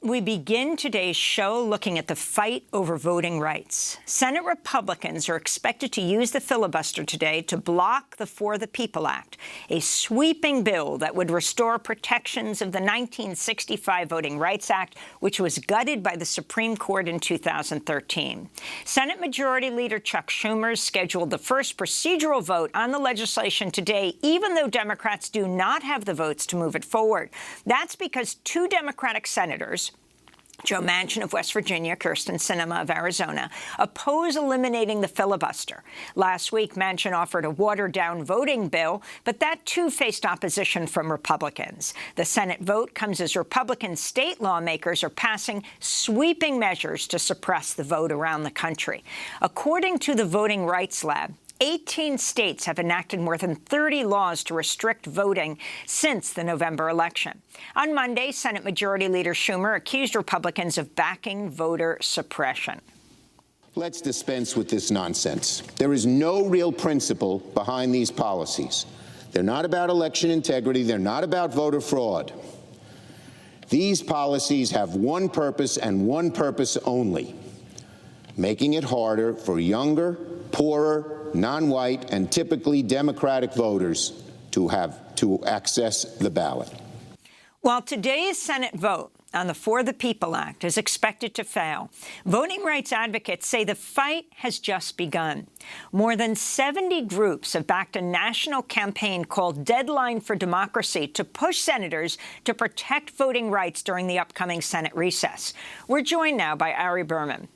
We begin today's show looking at the fight over voting rights. Senate Republicans are expected to use the filibuster today to block the For the People Act, a sweeping bill that would restore protections of the 1965 Voting Rights Act, which was gutted by the Supreme Court in 2013. Senate Majority Leader Chuck Schumer has scheduled the first procedural vote on the legislation today, even though Democrats do not have the votes to move it forward. That's because two Democratic senators, Joe Manchin of West Virginia, Kyrsten Sinema of Arizona, oppose eliminating the filibuster. Last week, Manchin offered a watered-down voting bill, but that too faced opposition from Republicans. The Senate vote comes as Republican state lawmakers are passing sweeping measures to suppress the vote around the country. According to the Voting Rights Lab, 18 states have enacted more than 30 laws to restrict voting since the November election. On Monday, Senate Majority Leader Schumer accused Republicans of backing voter suppression. Let's dispense with this nonsense. There is no real principle behind these policies. They're not about election integrity. They're not about voter fraud. These policies have one purpose and one purpose only: making it harder for younger, poorer, non-white, and typically Democratic voters to access the ballot. While today's Senate vote on the For the People Act is expected to fail, voting rights advocates say the fight has just begun. More than 70 groups have backed a national campaign called Deadline for Democracy to push senators to protect voting rights during the upcoming Senate recess. We're joined now by Ari Berman,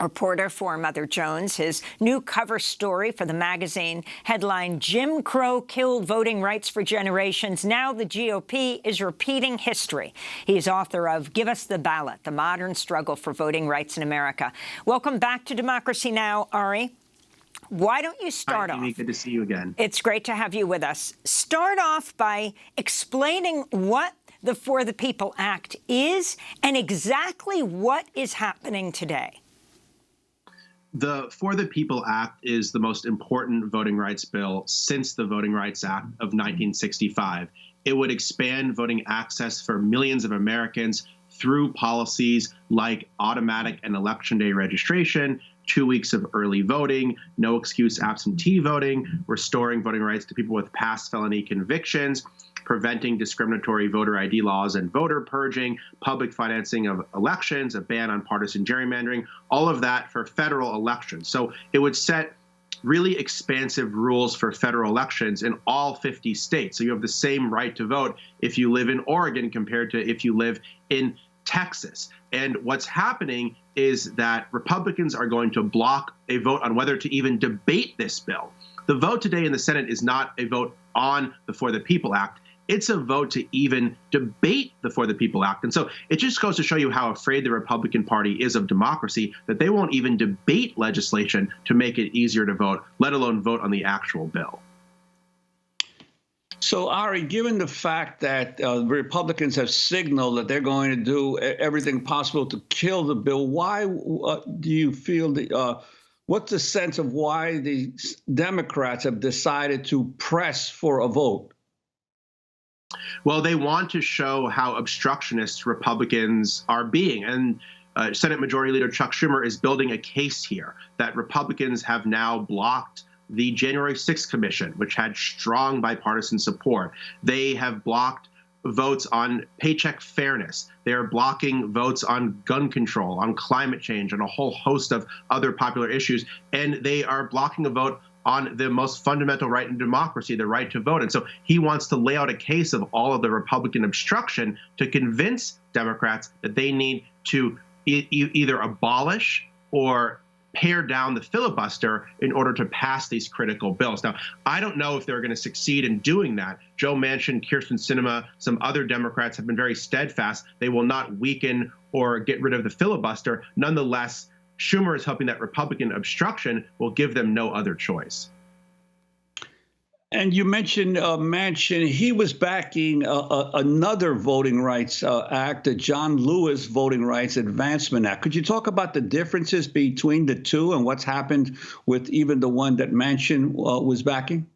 reporter for Mother Jones. His new cover story for the magazine headlined, "Jim Crow Killed Voting Rights for Generations. Now the GOP is repeating history." He's author of Give Us the Ballot, The Modern Struggle for Voting Rights in America. Welcome back to Democracy Now!, Ari. Why don't you start off? Amy, good to see you again. It's great to have you with us. Start off by explaining what the For the People Act is and exactly what is happening today. The For the People Act is the most important voting rights bill since the Voting Rights Act of 1965. It would expand voting access for millions of Americans through policies like automatic and election day registration, 2 weeks of early voting, no excuse absentee voting, restoring voting rights to people with past felony convictions, preventing discriminatory voter ID laws and voter purging, public financing of elections, a ban on partisan gerrymandering, all of that for federal elections. So it would set really expansive rules for federal elections in all 50 states. So you have the same right to vote if you live in Oregon compared to if you live in Texas. And what's happening is that Republicans are going to block a vote on whether to even debate this bill. The vote today in the Senate is not a vote on the For the People Act. It's a vote to even debate the For the People Act. And so it just goes to show you how afraid the Republican Party is of democracy, that they won't even debate legislation to make it easier to vote, let alone vote on the actual bill. So, Ari, given the fact that the Republicans have signaled that they're going to do everything possible to kill the bill, why do you feel what's the sense of why the Democrats have decided to press for a vote? Well, they want to show how obstructionist Republicans are being. And Senate Majority Leader Chuck Schumer is building a case here that Republicans have now blocked the January 6th Commission, which had strong bipartisan support. They have blocked votes on paycheck fairness. They are blocking votes on gun control, on climate change, and a whole host of other popular issues. And they are blocking a vote on the most fundamental right in democracy, the right to vote. And so he wants to lay out a case of all of the Republican obstruction to convince Democrats that they need to either abolish or pare down the filibuster in order to pass these critical bills. Now, I don't know if they're going to succeed in doing that. Joe Manchin, Kyrsten Sinema, some other Democrats have been very steadfast. They will not weaken or get rid of the filibuster. Nonetheless, Schumer is hoping that Republican obstruction will give them no other choice. And you mentioned Manchin. He was backing another voting rights act, the John Lewis Voting Rights Advancement Act. Could you talk about the differences between the two and what's happened with even the one that Manchin was backing?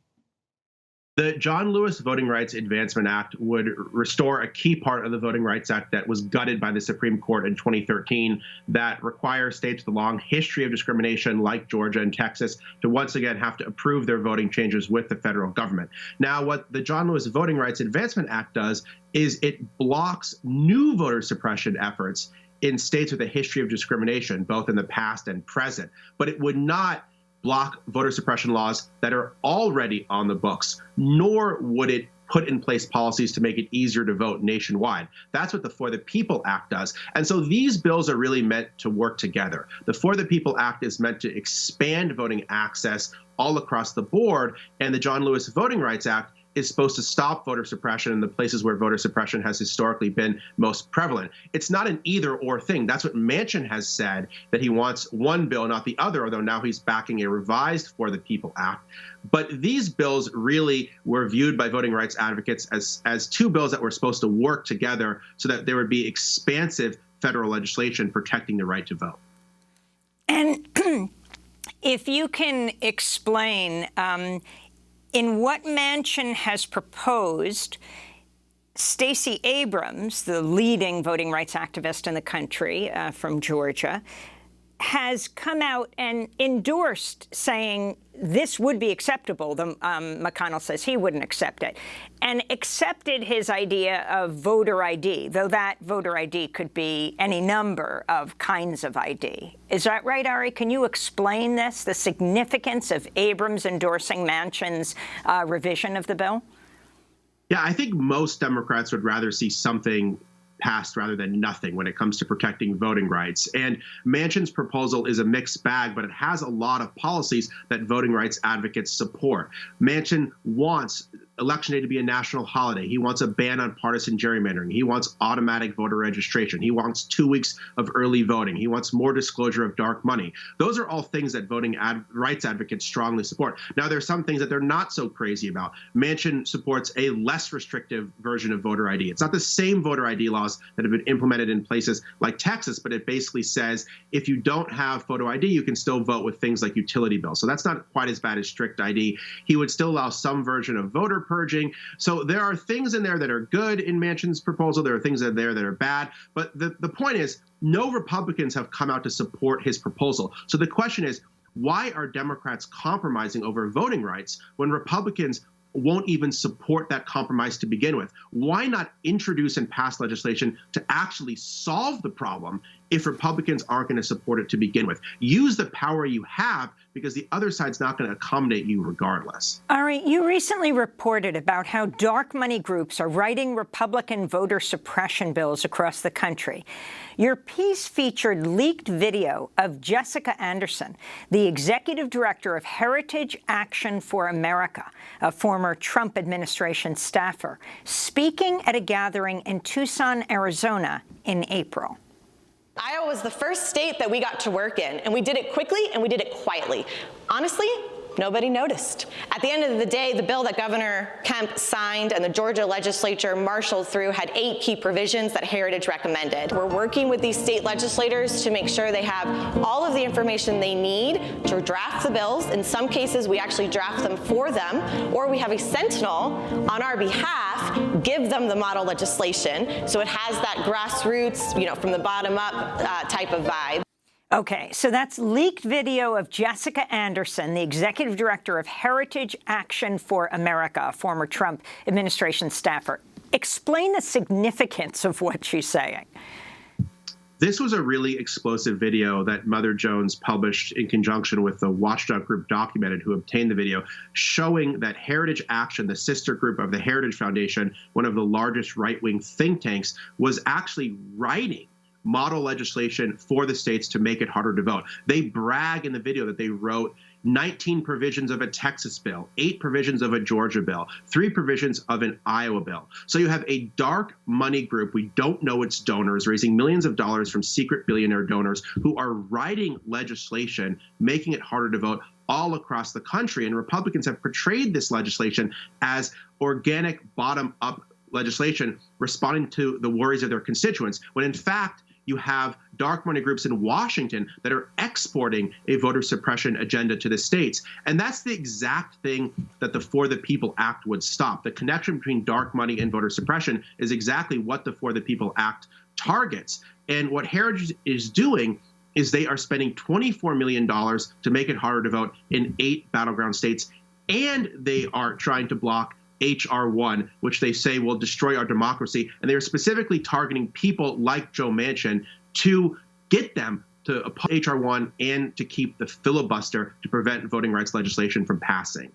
The John Lewis Voting Rights Advancement Act would restore a key part of the Voting Rights Act that was gutted by the Supreme Court in 2013 that requires states with a long history of discrimination like Georgia and Texas to once again have to approve their voting changes with the federal government. Now, what the John Lewis Voting Rights Advancement Act does is it blocks new voter suppression efforts in states with a history of discrimination, both in the past and present. But it would not block voter suppression laws that are already on the books, nor would it put in place policies to make it easier to vote nationwide. That's what the For the People Act does. And so these bills are really meant to work together. The For the People Act is meant to expand voting access all across the board, and the John Lewis Voting Rights Act is supposed to stop voter suppression in the places where voter suppression has historically been most prevalent. It's not an either-or thing. That's what Manchin has said, that he wants one bill, not the other, although now he's backing a revised For the People Act. But these bills really were viewed by voting rights advocates as two bills that were supposed to work together so that there would be expansive federal legislation protecting the right to vote. And if you can explain, in what Manchin has proposed, Stacey Abrams, the leading voting rights activist in the country from Georgia, has come out and endorsed, saying this would be acceptable. McConnell says he wouldn't accept it, and accepted his idea of voter ID, though that voter ID could be any number of kinds of ID. Is that right, Ari? Can you explain this, the significance of Abrams endorsing Manchin's revision of the bill? Yeah, I think most Democrats would rather see something passed rather than nothing when it comes to protecting voting rights. And Manchin's proposal is a mixed bag, but it has a lot of policies that voting rights advocates support. Manchin wants Election Day to be a national holiday. He wants a ban on partisan gerrymandering. He wants automatic voter registration. He wants 2 weeks of early voting. He wants more disclosure of dark money. Those are all things that voting rights advocates strongly support. Now, there are some things that they're not so crazy about. Manchin supports a less restrictive version of voter ID. It's not the same voter ID laws that have been implemented in places like Texas, but it basically says if you don't have photo ID, you can still vote with things like utility bills. So that's not quite as bad as strict ID. He would still allow some version of voter purging. So there are things in there that are good in Manchin's proposal. There are things in there that are bad. But the point is, no Republicans have come out to support his proposal. So the question is, why are Democrats compromising over voting rights when Republicans won't even support that compromise to begin with? Why not introduce and pass legislation to actually solve the problem if Republicans aren't going to support it to begin with? Use the power you have, because the other side's not going to accommodate you regardless. Ari, you recently reported about how dark money groups are writing Republican voter suppression bills across the country. Your piece featured leaked video of Jessica Anderson, the executive director of Heritage Action for America, a former Trump administration staffer, speaking at a gathering in Tucson, Arizona in April. Iowa was the first state that we got to work in, and we did it quickly and we did it quietly. Honestly, nobody noticed. At the end of the day, the bill that Governor Kemp signed and the Georgia legislature marshaled through had 8 key provisions that Heritage recommended. We're working with these state legislators to make sure they have all of the information they need to draft the bills. In some cases, we actually draft them for them, or we have a sentinel on our behalf give them the model legislation. So it has that grassroots, from the bottom up type of vibe. Okay, so that's leaked video of Jessica Anderson, the executive director of Heritage Action for America, a former Trump administration staffer. Explain the significance of what she's saying. This was a really explosive video that Mother Jones published in conjunction with the watchdog group Documented, who obtained the video, showing that Heritage Action, the sister group of the Heritage Foundation, one of the largest right-wing think tanks, was actually writing model legislation for the states to make it harder to vote. They brag in the video that they wrote 19 provisions of a Texas bill, 8 provisions of a Georgia bill, 3 provisions of an Iowa bill. So you have a dark money group, we don't know its donors, raising millions of dollars from secret billionaire donors who are writing legislation, making it harder to vote all across the country. And Republicans have portrayed this legislation as organic, bottom-up legislation responding to the worries of their constituents, when in fact, you have dark money groups in Washington that are exporting a voter suppression agenda to the states. And that's the exact thing that the For the People Act would stop. The connection between dark money and voter suppression is exactly what the For the People Act targets. And what Heritage is doing is they are spending $24 million to make it harder to vote in 8 battleground states. And they are trying to block H.R. 1, which they say will destroy our democracy. And they are specifically targeting people like Joe Manchin to get them to oppose H.R. 1 and to keep the filibuster to prevent voting rights legislation from passing.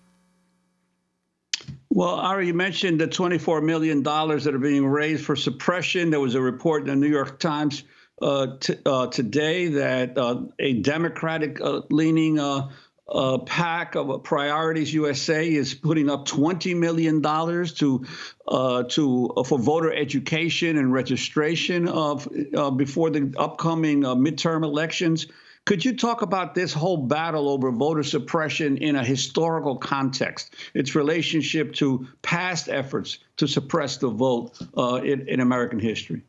Well, Ari, you mentioned the $24 million that are being raised for suppression. There was a report in the New York Times today that a Democratic-leaning PAC of Priorities USA is putting up $20 million for voter education and registration before the upcoming midterm elections. Could you talk about this whole battle over voter suppression in a historical context, its relationship to past efforts to suppress the vote in American history?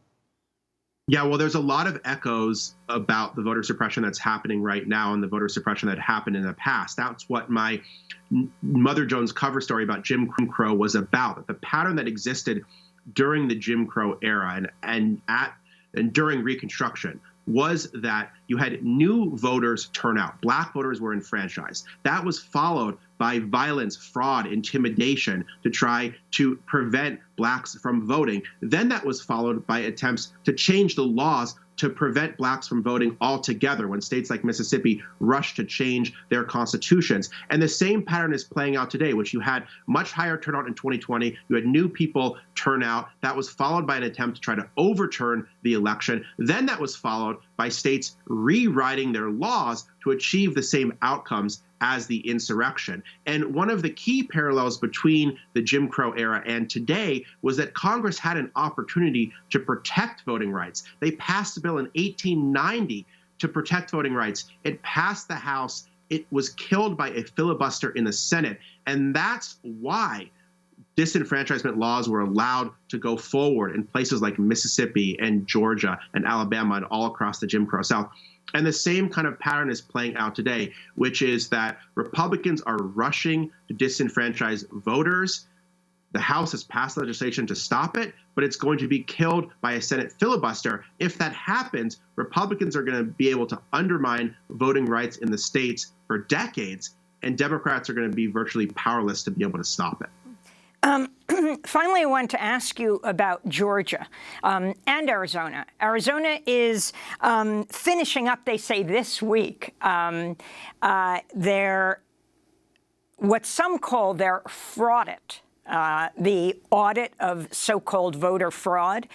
Yeah, well, there's a lot of echoes about the voter suppression that's happening right now and the voter suppression that happened in the past. That's what my Mother Jones cover story about Jim Crow was about. The pattern that existed during the Jim Crow era and during Reconstruction was that you had new voters turn out. Black voters were enfranchised. That was followed by violence, fraud, intimidation to try to prevent blacks from voting. Then that was followed by attempts to change the laws to prevent blacks from voting altogether when states like Mississippi rushed to change their constitutions. And the same pattern is playing out today, which you had much higher turnout in 2020. You had new people turn out. That was followed by an attempt to try to overturn the election. Then that was followed by states rewriting their laws to achieve the same outcomes as the insurrection. And one of the key parallels between the Jim Crow era and today was that Congress had an opportunity to protect voting rights. They passed a bill in 1890 to protect voting rights. It passed the House. It was killed by a filibuster in the Senate. And that's why disenfranchisement laws were allowed to go forward in places like Mississippi and Georgia and Alabama and all across the Jim Crow South. And the same kind of pattern is playing out today, which is that Republicans are rushing to disenfranchise voters. The House has passed legislation to stop it, but it's going to be killed by a Senate filibuster. If that happens, Republicans are going to be able to undermine voting rights in the states for decades, and Democrats are going to be virtually powerless to be able to stop it. Finally, I want to ask you about Georgia and Arizona. Arizona is finishing up, they say, this week, their what some call their fraudit, the audit of so-called voter fraud.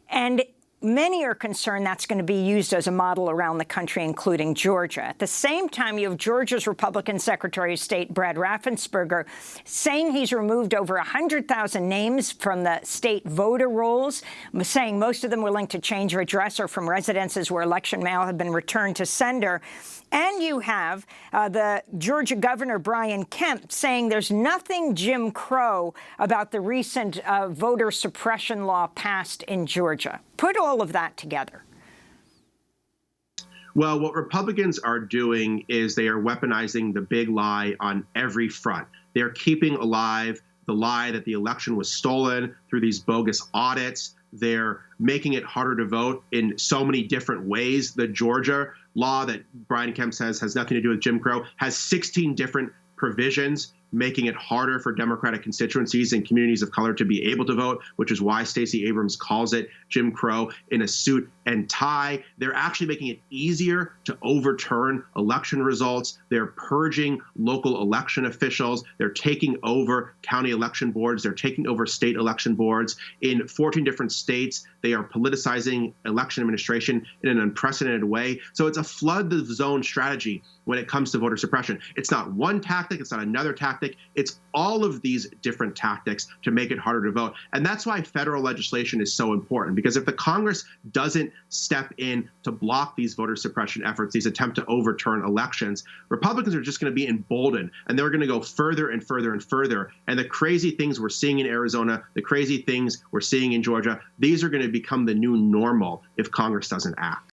And many are concerned that's going to be used as a model around the country, including Georgia. At the same time, you have Georgia's Republican Secretary of State, Brad Raffensperger, saying he's removed over 100,000 names from the state voter rolls, saying most of them were linked to change of address or from residences where election mail had been returned to sender. And you have the Georgia Governor Brian Kemp saying there's nothing Jim Crow about the recent voter suppression law passed in Georgia. Put all of that together. Well, what Republicans are doing is they are weaponizing the big lie on every front. They're keeping alive the lie that the election was stolen through these bogus audits. They're making it harder to vote in so many different ways. The Georgia law that Brian Kemp says has nothing to do with Jim Crow has 16 different provisions making it harder for Democratic constituencies and communities of color to be able to vote, which is why Stacey Abrams calls it Jim Crow in a suit and tie. They're actually making it easier to overturn election results. They're purging local election officials. They're taking over county election boards. They're taking over state election boards. In 14 different states, they are politicizing election administration in an unprecedented way. So it's a flood the zone strategy when it comes to voter suppression. It's not one tactic. It's not another tactic. tactic. It's all of these different tactics to make it harder to vote. And that's why federal legislation is so important, because if the Congress doesn't step in to block these voter suppression efforts, these attempts to overturn elections, Republicans are just going to be emboldened, and they're going to go further and further and further. And the crazy things we're seeing in Arizona, the crazy things we're seeing in Georgia, these are going to become the new normal if Congress doesn't act.